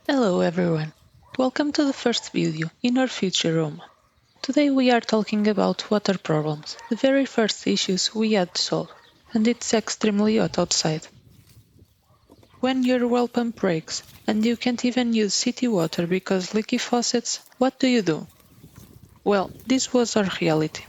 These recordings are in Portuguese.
Hello everyone. Welcome to the first video in our future home. Today we are talking about water problems, the very first issues we had to solve, and it's extremely hot outside. When your well pump breaks and you can't even use city water because leaky faucets, what do? Well, this was our reality.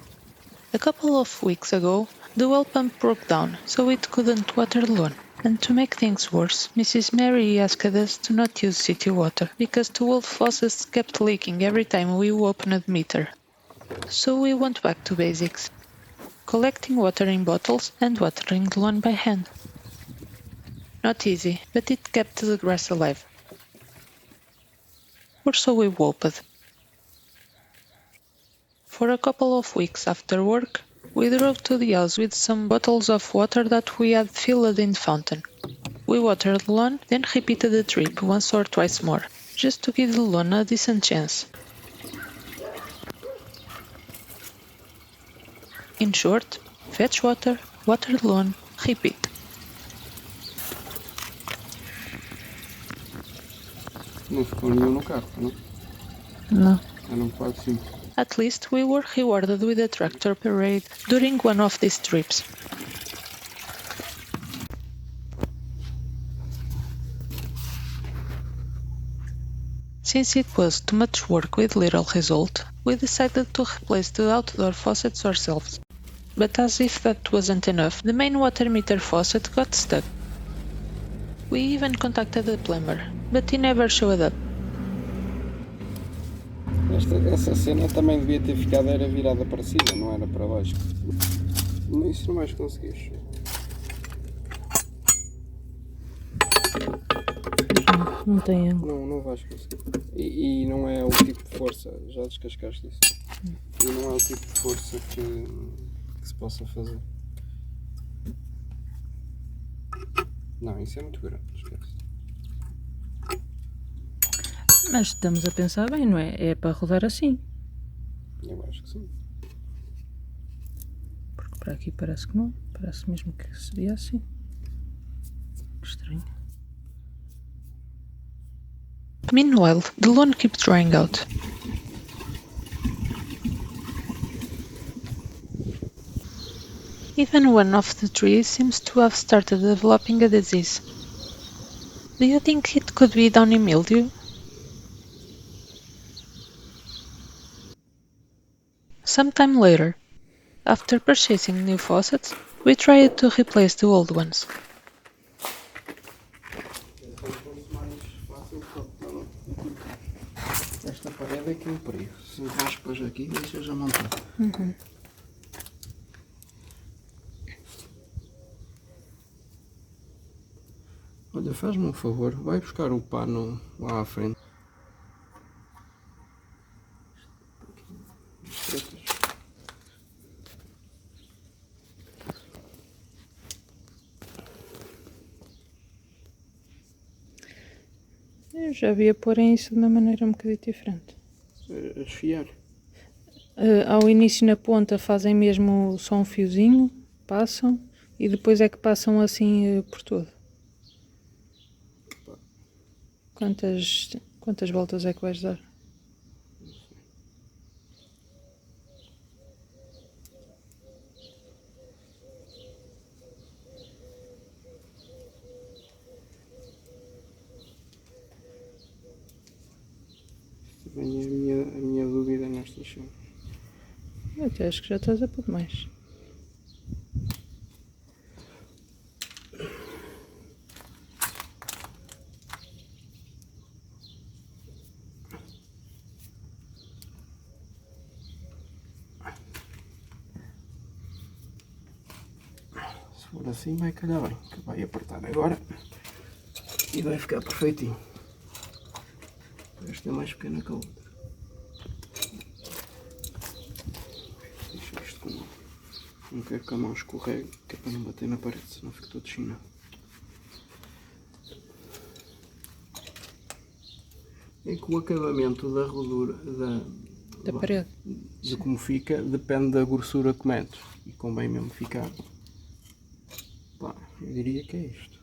A couple of weeks ago, the well pump broke down, so it couldn't water the lawn. And to make things worse, Mrs. Mary asked us to not use city water, because the old faucets kept leaking every time we opened the meter. So we went back to basics, collecting water in bottles and watering the lawn by hand. Not easy, but it kept the grass alive. Or so we hoped. For a couple of weeks after work, we drove to the house with some bottles of water that we had filled in the fountain. We watered the lawn, then repeated the trip once or twice more, just to give the lawn a decent chance. In short, fetch water, water the lawn, repeat. Não ficou nenhum no carro, não? No. Era um quadro simples. At least we were rewarded with a tractor parade during one of these trips. Since it was too much work with little result, we decided to replace the outdoor faucets ourselves. But as if that wasn't enough, the main water meter faucet got stuck. We even contacted the plumber, but he never showed up. Essa cena também devia ter ficado era virada para cima, não era para baixo. Isso não vais conseguir. Não tem ângulo. Não vais conseguir. E não é o tipo de força, já descascaste isso. E não é o tipo de força que se possa fazer. Não, isso é muito grande, esquece. Mas estamos a pensar bem, não é? É para rodar assim. Eu acho que sim. Porque para aqui parece que não. Parece mesmo que seria assim. Que estranho. Meanwhile, the lawn kept drying out. Even one of the trees seems to have started developing a disease. Do you think it could be downy mildew? Sometime later, after purchasing new faucets, we tried to replace the old ones. Esta parede é que é um perigo. Se raspas aqui, deixa já montar. Olha, faz-me um favor, vai buscar o pano lá à frente. Eu já havia porem isso de uma maneira um bocadinho diferente. Esfiar. Ao início na ponta fazem mesmo só um fiozinho, passam e depois é que passam assim por todo. Quantas voltas é que vais dar? Também é a minha dúvida nesta chave. Eu até acho que já estás a pôr mais. Se for assim vai calhar bem, que vai apertar agora e vai ficar perfeitinho. Esta é mais pequena que a outra. Deixa isto com não quero que a mão escorregue, que é para não bater na parede, senão fica todo chinado. É que o acabamento da rodura Da parede. de como fica depende da grossura que metes e convém mesmo ficar. Pá, eu diria que é isto.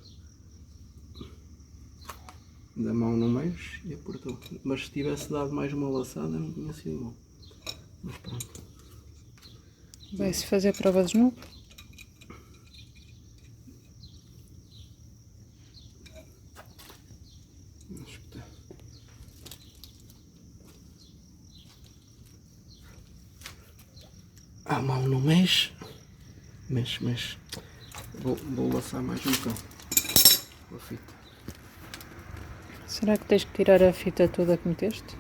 da mão no mês e apertou. Mas se tivesse dado mais uma laçada não tinha sido bom. Mas pronto. Vai-se fazer prova de novo? Acho que está. A mão não mexe. Mexe. Vou laçar mais um bocado. A fita. Será que tens que tirar a fita toda que meteste?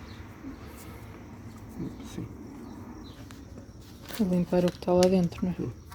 Sim. Para limpar o que está lá dentro, não é?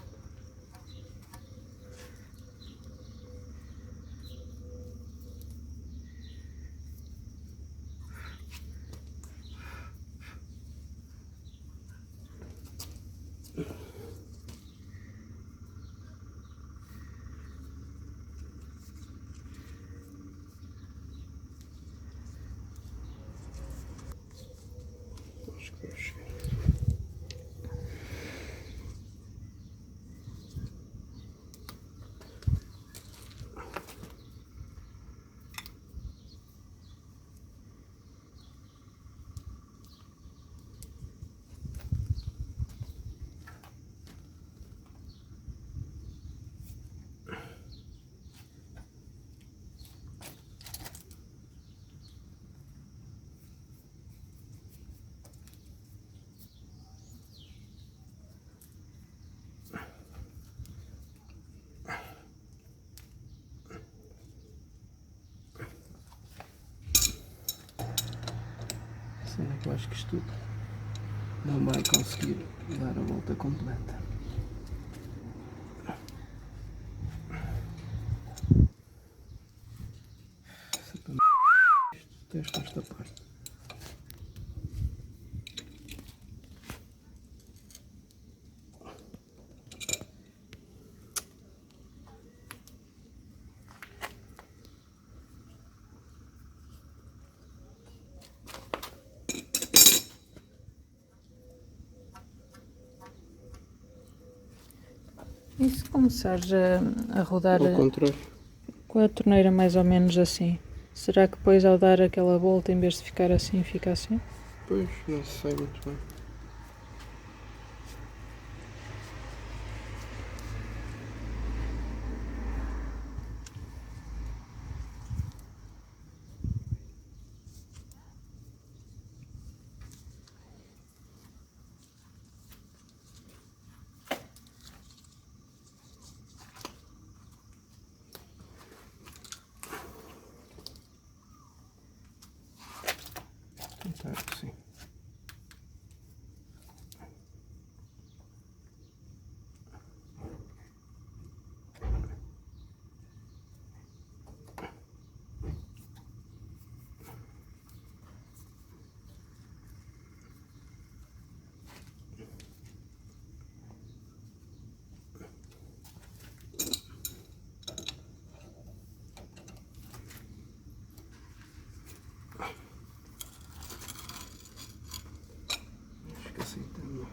Acho que deve chegar. Será que eu acho que isto não vai conseguir dar a volta completa? Testa esta parte. E se começares a rodar Ao contrário. com a torneira mais ou menos assim, será que depois ao dar aquela volta, em vez de ficar assim, fica assim? Pois, não sei muito bem. Tentar que sim. Acho que assim também.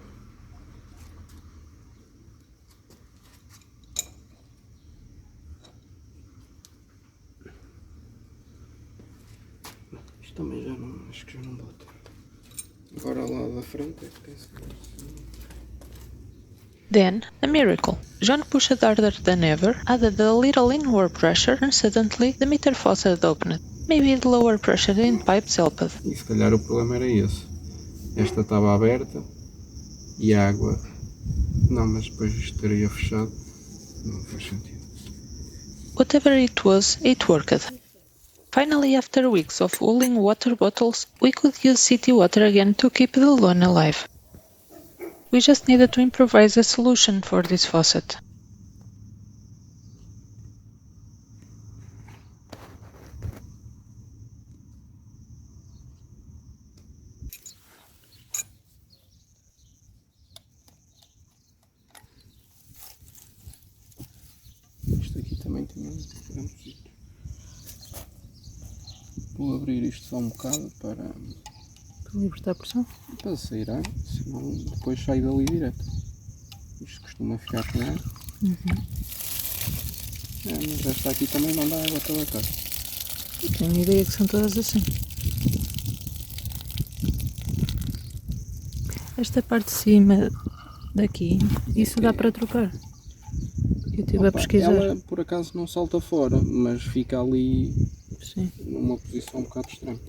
Isto também já não, acho que já não bota. Agora lá da frente é que tem que Then, a miracle. John pushed harder than ever, added a little inward pressure, and suddenly the meter faucet opened. Maybe the lower pressure in pipes helped. E se calhar o problema era esse. Esta estava aberta e a água. Não, mas depois isto estaria fechado. Não faz sentido. Whatever it was, it worked. Finally, after weeks of hauling water bottles, we could use city water again to keep the lawn alive. We just needed to improvise a solution for this faucet. Isto aqui também tinha um sítio. Vou abrir isto só um bocado para libertar a pressão? sair ar, senão depois sai dali direto. Isto costuma ficar com ar. Mas esta aqui também não dá água toda a casa. Tenho a ideia que são todas assim. Esta parte de cima daqui, isso dá para trocar. Eu estive a pesquisar. Ela por acaso não salta fora, mas fica ali Sim. numa posição um bocado estranha.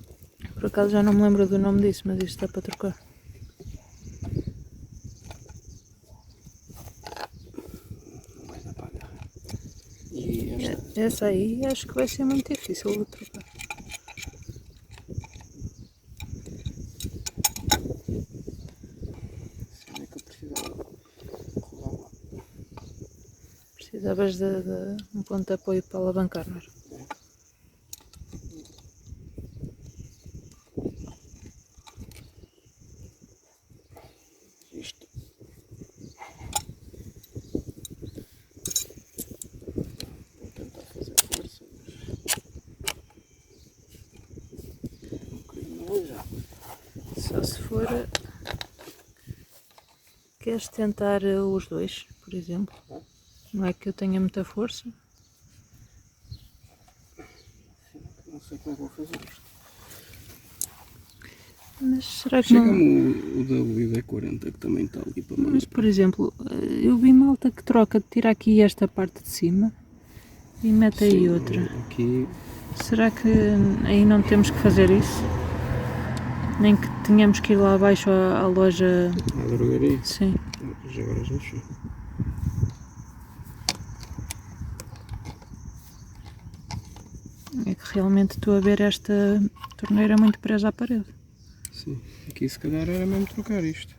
Por acaso já não me lembro do nome disso, mas isto dá para trocar. E esta? Essa aí acho que vai ser muito difícil de trocar. Onde é que eu precisava rolar lá? Precisavas de um ponto de apoio para alavancar, não era? Isto. Vou tentar fazer força, mas um bocadinho já. Só se for. Queres tentar os dois, por exemplo? Não é que eu tenha muita força. Não sei como é que vou fazer isto. Mas será que não. Chega-me o WD-40 que também está ali para Mas, mandar. por exemplo, eu vi malta que troca, tira aqui esta parte de cima e mete aí Sim, outra. Aqui, Será que aí não temos que fazer isso? Nem que tenhamos que ir lá abaixo à loja. a drogaria. Sim. Já agora já sei. É que realmente estou a ver esta torneira muito presa à parede. Sim, aqui se calhar era mesmo trocar isto.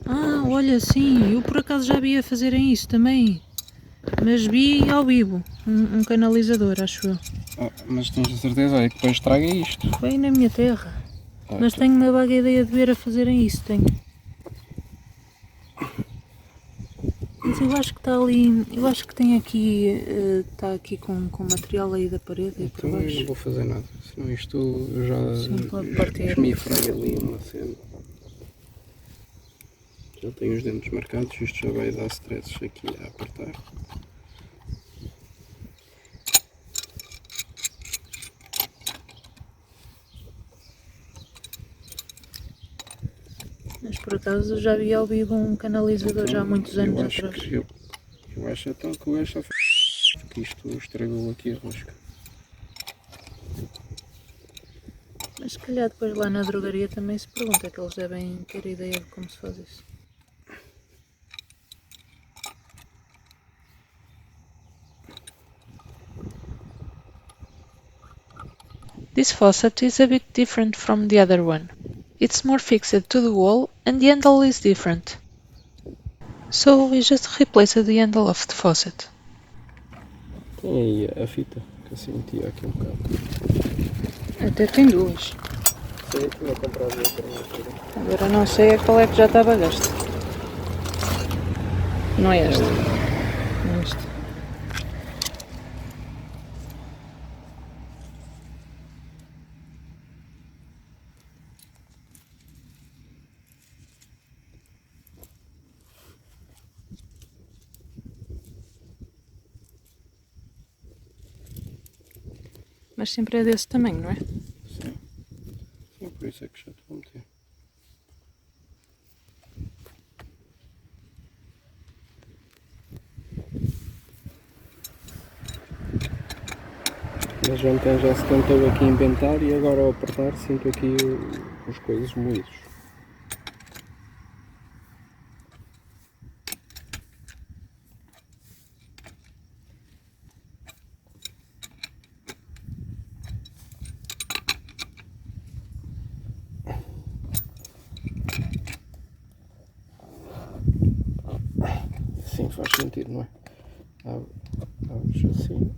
Ah, olha, sim, eu por acaso já vi a fazerem isso também. Mas vi ao vivo, um canalizador, acho eu. Mas tens a certeza, olha, que depois estraga isto. Bem na minha terra. Ah, Mas tenho uma vaga ideia de ver a fazerem isso, tenho. Mas eu acho que está ali, eu acho que tem aqui, está aqui com material aí da parede e por Então eu não baixo. vou fazer nada, senão isto eu Sim, pode já partir. esmifrei ali uma cena. Já tenho os dentes marcados, isto já vai dar stress aqui a apertar. Mas por acaso já vi ao vivo um canalizador já há muitos anos eu acho atrás. que eu acho então que o gajo está que isto estragou aqui a rosca. Mas se calhar depois lá na drogaria também se pergunta, que eles devem ter ideia de como se faz isso. This faucet is a bit different from the other one. It's more fixed to the wall and the handle is different. So we just replaced the handle of the faucet. Tem aí a fita, que assim metia aqui um bocado. Até tem duas. Sei, tinha comprado outra na altura. Agora não sei a qual é que já estava gasta. Não é esta. Não é esta. Mas sempre é desse tamanho, não é? Sim. Sim, por isso é que já estou a meter. Mas ontem já se tentou aqui inventar e agora ao apertar sinto aqui os coisas moídos. Sim, faz sentido, não é? Abres assim.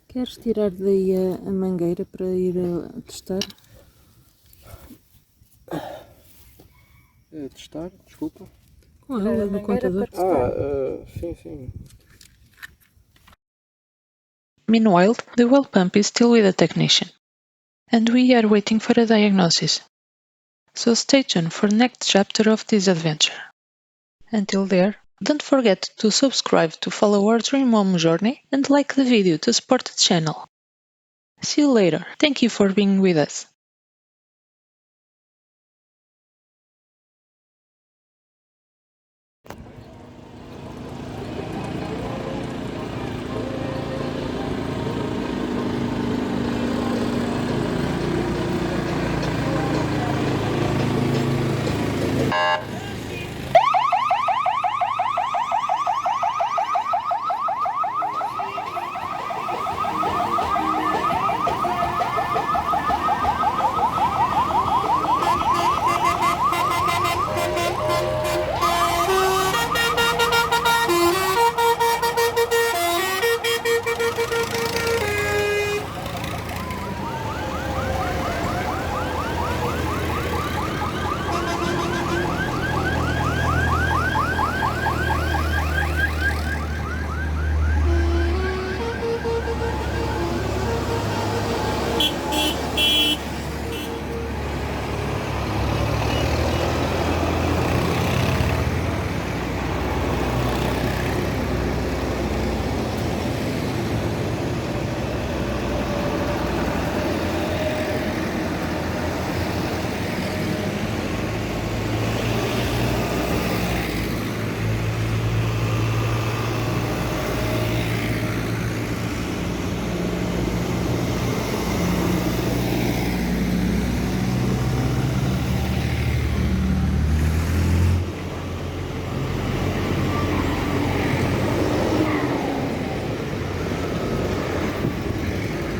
Queres tirar daí a mangueira para ir a testar? Testar, desculpa. Com ela do contador. Sim, sim. Meanwhile, the well pump is still with the technician. and we are waiting for a diagnosis. So stay tuned for next chapter of this adventure. Until there, don't forget to subscribe to follow our Dream Mom journey and like the video to support the channel. See you later. Thank you for being with us.